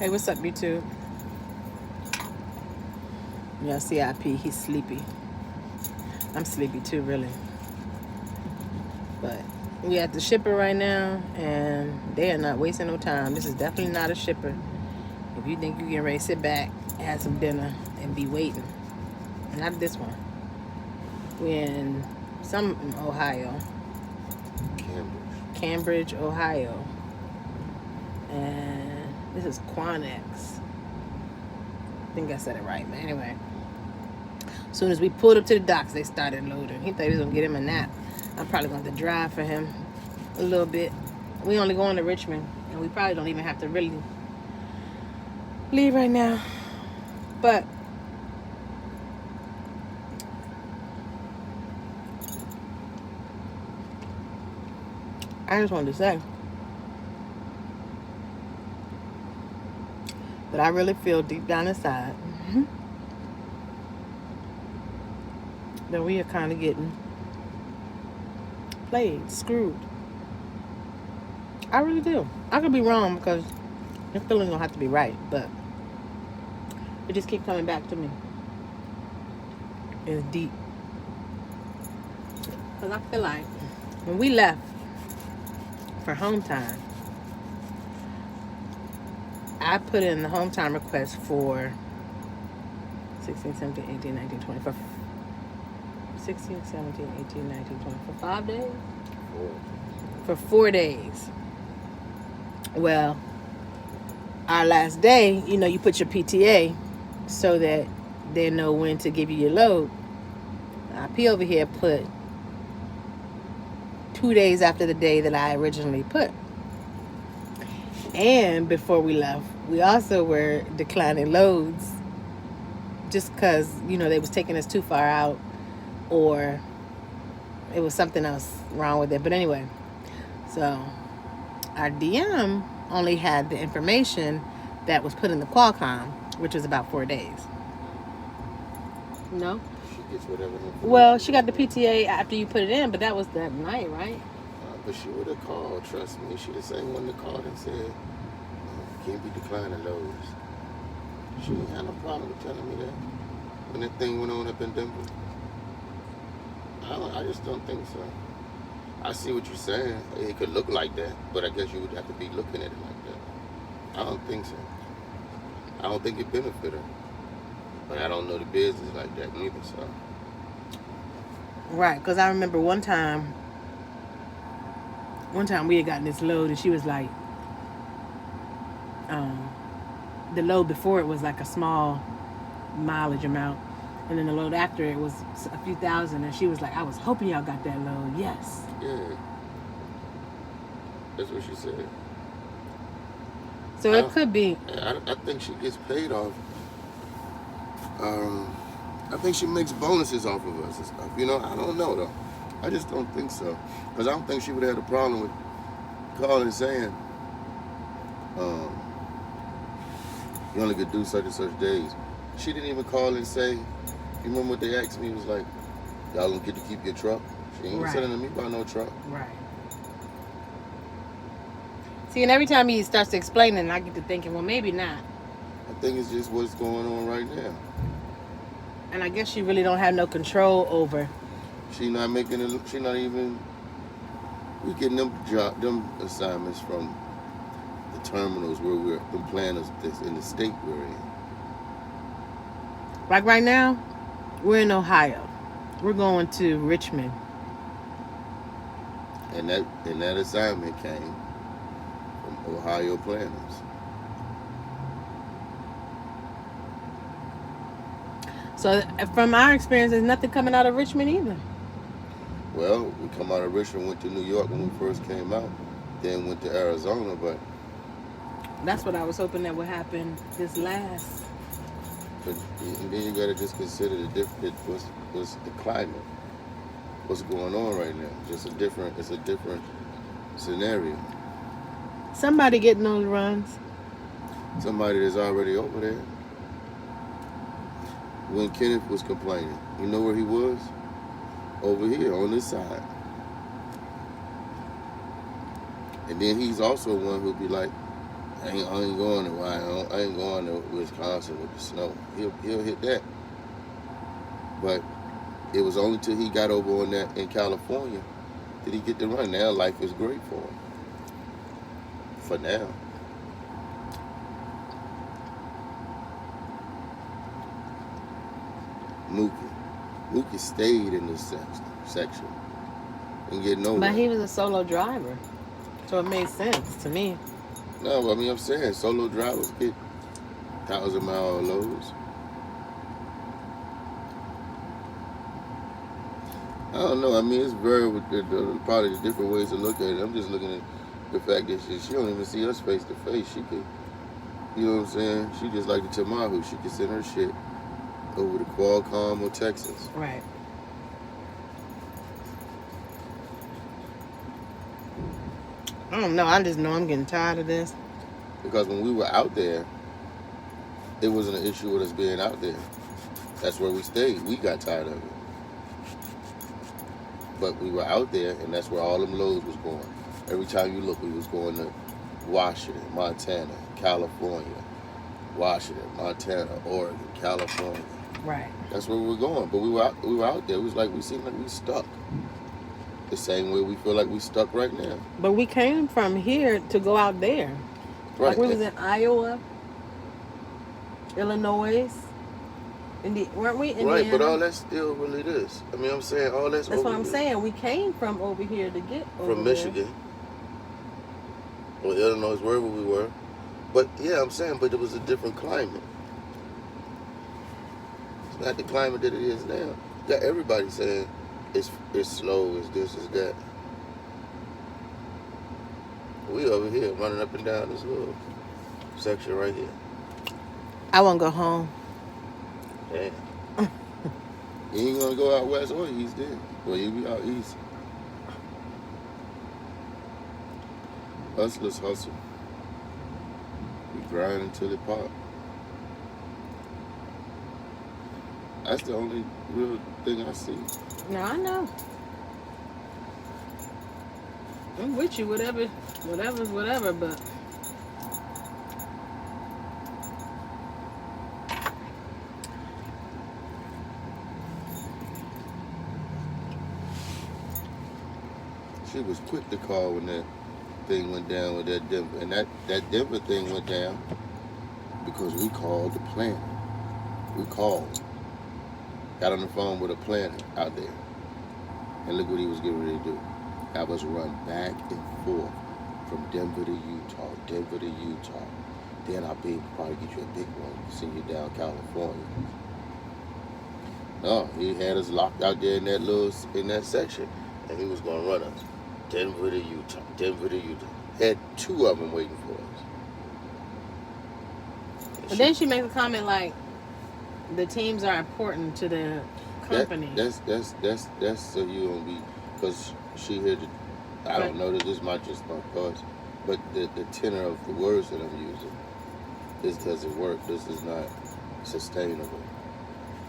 Hey, what's up, YouTube? Yeah, CIP, he's sleepy. I'm sleepy too, really. But we at the shipper right now, and they are not wasting no time. This is definitely not a shipper. If you think you can ready to sit back, have some dinner, and be waiting, not this one. We're in Ohio, Cambridge, Ohio, and this is Quanex. I think I said it right, but anyway. As soon as we pulled up to the docks, they started loading. He thought he was gonna get him a nap. I'm probably going to drive for him a little bit. We only going to Richmond, and we probably don't even have to really leave right now. But I just wanted to say that I really feel deep down inside that we are kind of getting played, screwed. I really do. I could be wrong because your feelings don't have to be right, but it just keeps coming back to me. It's deep. Because I feel like when we left for home time, I put in the home time request for 16, 17, 18, 19, 20. For 16, 17, 18, 19, 20. For 5 days? For 4 days. Well, our last day, you put your PTA so that they know when to give you your load. P over here put 2 days after the day that I originally put. And before we left, we also were declining loads just because, they was taking us too far out or it was something else wrong with it. But anyway, so our DM only had the information that was put in the Qualcomm, which was about 4 days. No? She gets whatever. Well, she got the PTA after you put it in, but that was that night, right? But she would have called, trust me. She the same one that called and said, can't be declining loads. She ain't had no problem with telling me that when that thing went on up in Denver. I just don't think so. I see what you're saying. It could look like that, but I guess you would have to be looking at it like that. I don't think so. I don't think it benefited her. But I don't know the business like that neither, so. Right, because I remember one time we had gotten this load and she was like, the load before it was like a small mileage amount. And then the load after it was a few thousand. And she was like, I was hoping y'all got that load. Yes. Yeah. That's what she said. So it could be. I think she gets paid off. I think she makes bonuses off of us and stuff. I don't know though. I just don't think so. Because I don't think she would have had a problem with calling and saying, you only could do such and such days. She didn't even call and say, you remember what they asked me? It was like, y'all don't get to keep your truck. She ain't Right. selling to me about no truck. Right. See, and every time he starts to explain it, I get to thinking, well, maybe not. I think it's just what's going on right now. And I guess she really don't have no control over. She not even. We getting them assignments from the terminals where the planners in the state we're in. Like right now, we're in Ohio. We're going to Richmond. And that assignment came from Ohio planners. So from our experience, there's nothing coming out of Richmond either. Well, we come out of Richmond, went to New York when we first came out, then went to Arizona, but that's what I was hoping that would happen this last. But then you gotta just consider what's the climate, what's going on right now. It's a different scenario. Somebody getting those runs. Somebody that's already over there. When Kenneth was complaining, you know where he was? Over here on this side. And then he's also one who'll be like, I ain't going to Wyoming. I ain't going to Wisconsin with the snow. He'll hit that. But it was only till he got over on that in California did he get to run. Now life is great for him. For now. Mookie stayed in this section and get nowhere. But he was a solo driver, so it made sense to me. No, I mean, I'm saying solo drivers get 1,000-mile loads. I don't know. I mean, it's very probably there's different ways to look at it. I'm just looking at the fact that she don't even see us face to face. She could, you know what I'm saying? She just like the Tamahu. She could send her shit over to Qualcomm or Texas. Right. I don't know. I just know I'm getting tired of this. Because when we were out there, it wasn't an issue with us being out there. That's where we stayed. We got tired of it. But we were out there, and that's where all them loads was going. Every time you look, we was going to Washington, Montana, California, Washington, Montana, Oregon, California. Right. That's where we were going. But we were out there. It was like we seemed like we stuck. The same way we feel like we stuck right now. But we came from here to go out there. Right. Like we was in Iowa, Illinois, weren't we? Indiana? Right, but all that's still really this. I mean, I'm saying all that's what I'm here. saying. We came from over here to get over from Michigan or Illinois, wherever we were. But yeah, I'm saying, but it was a different climate. It's not the climate that it is now. You got everybody saying it's slow, it's this, it's that. We over here running up and down this little section right here. I want to go home. Damn. You ain't gonna go out west or east then. Well, you be out east. Hustlers hustle. We grind until it pop. That's the only real thing I see. No, I know. I'm with you, whatever's whatever, but she was quick to call when that thing went down with that Denver. And that Denver thing went down because we called the planner. We called. Got on the phone with a planner out there. And look what he was getting ready to do. Have us run back and forth from Denver to Utah, Denver to Utah. Then I'll be able to probably get you a big one, send you down California. No, he had us locked out there in that section. And he was gonna run us. Denver to Utah, Denver to Utah. Had two of them waiting for us. But then she makes a comment like, the teams are important to the company. That's so you don't be, because she had to, I don't know that this might just my thoughts, but the tenor of the words that I'm using, this doesn't work. This is not sustainable.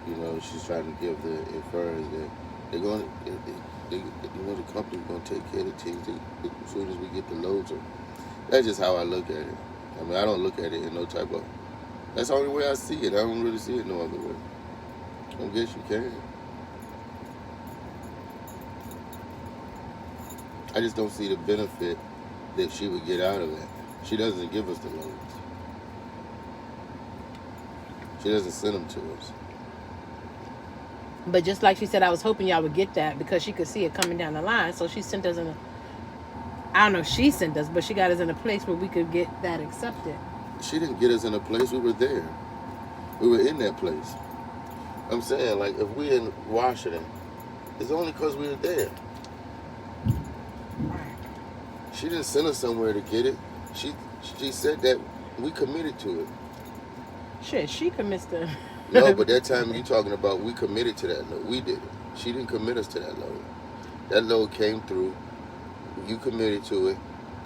You know, she's trying to give the inference that they're going to, the company's going to take care of the teams as soon as we get the loads. That's just how I look at it. I mean, I don't look at it in no type of, that's the only way I see it. I don't really see it no other way. I guess you can. I just don't see the benefit that she would get out of that. She doesn't give us the loans. She doesn't send them to us. But just like she said, I was hoping y'all would get that because she could see it coming down the line. So she sent us in a, I don't know if she sent us, but she got us in a place where we could get that accepted. She didn't get us in a place. We were there. We were in that place. I'm saying, like, if we're in Washington, it's only because we were there. Right. She didn't send us somewhere to get it. She said that we committed to it. Shit, she commits to. No, but that time you talking about we committed to that load. We did it. She didn't commit us to that load. That load came through. You committed to it.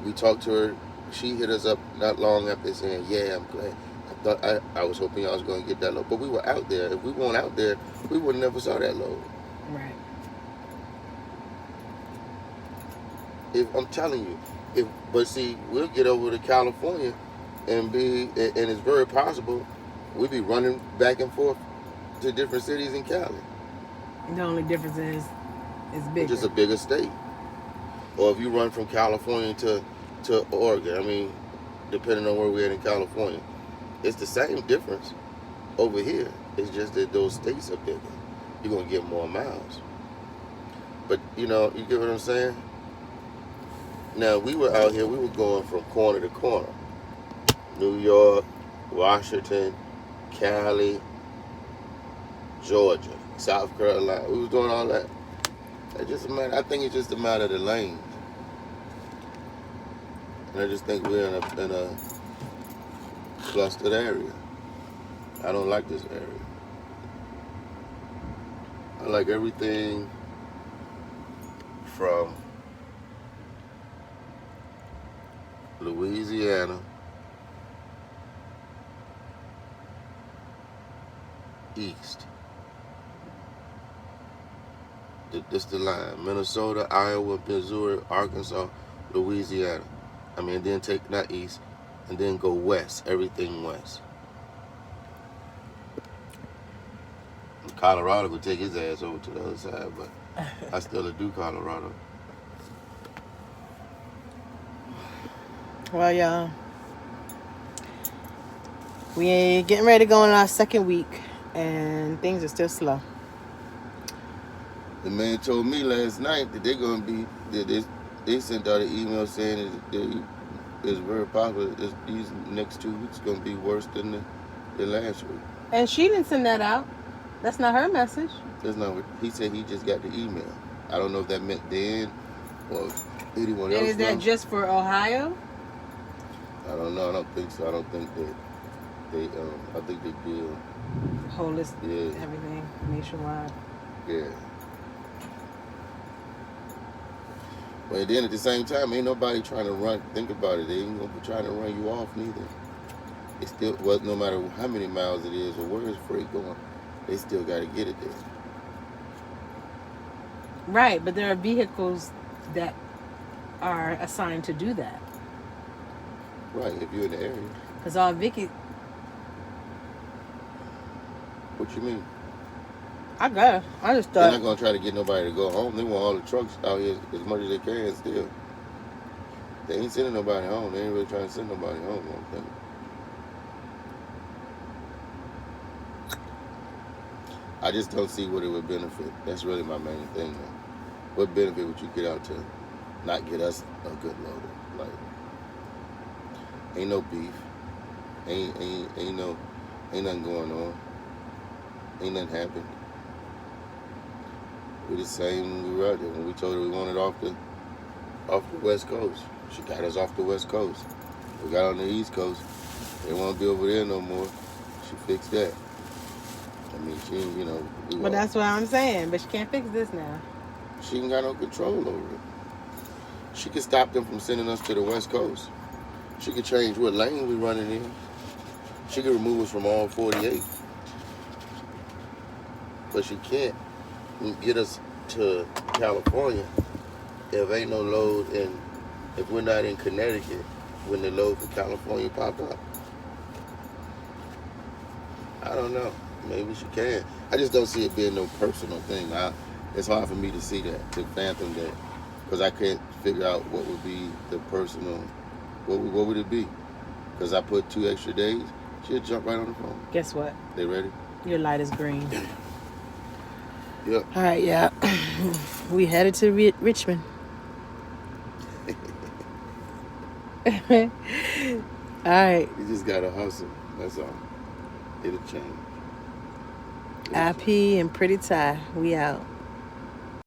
We talked to her. She hit us up not long after saying, yeah, I'm glad. I was hoping y'all was going to get that load. But we were out there. If we weren't out there, we would have never saw that load. Right. If I'm telling you, but see, we'll get over to California and it's very possible we be running back and forth to different cities in Cali. The only difference is it's bigger. It's just a bigger state. Or if you run from California to Oregon, I mean, depending on where we're at in California, it's the same difference over here. It's just that those states are bigger. You're gonna get more miles. But you get what I'm saying? Now we were out here, we were going from corner to corner. New York, Washington, Cali, Georgia, South Carolina. We was doing all that. I think it's just a matter of the lanes. And I just think we're in a clustered area. I don't like this area. I like everything from Louisiana east. This the line. Minnesota, Iowa, Missouri, Arkansas, Louisiana. Then take not east, and then go west. Everything west. Colorado could take his ass over to the other side, but I still do Colorado. Well, y'all, we ain't getting ready to go on our second week, and things are still slow. The man told me last night that they're gonna be they sent out an email saying that it's very possible these next 2 weeks gonna be worse than the last week. And she didn't send that out. That's not her message. That's not what he said. He just got the email. I don't know if that meant Dan or anyone else. And is that just for Ohio? I don't know. I don't think so. I don't think that they. I think they deal holistic. Yeah. Everything nationwide. Yeah. But then at the same time, ain't nobody trying to think about it. They ain't gonna be trying to run you off neither. It still, no matter how many miles it is or where is freight going, they still got to get it there. Right, but there are vehicles that are assigned to do that. Right, if you're in the area. Because all Vicky... What you mean? I guess. I just thought... They're not going to try to get nobody to go home. They want all the trucks out here as much as they can still. They ain't sending nobody home. They ain't really trying to send nobody home, I don't think. I just don't see what it would benefit. That's really my main thing, man. What benefit would you get out to not get us a good loader? Like, ain't no beef. Ain't nothing going on. Ain't nothing happened. We the same when we were out there. When we told her we wanted off the West Coast, she got us off the West Coast. We got on the East Coast. They won't be over there no more. She fixed that. She, But that's what I'm saying. But she can't fix this now. She ain't got no control over it. She could stop them from sending us to the West Coast. She could change what lane we running in. She could remove us from all 48. But she can't get us to California if ain't no load and if we're not in Connecticut when the load for California pop up. I don't know. Maybe she can. I just don't see it being no personal thing. It's hard for me to see that, to fathom that, because I can't figure out what would be the personal. What would it be? Because I put 2 extra days, she'll jump right on the phone. Guess what? They ready? Your light is green. Yep. All right, yeah. We headed to Richmond. All right. You just gotta hustle. That's all. It'll change. IP and Pretty Ty, we out.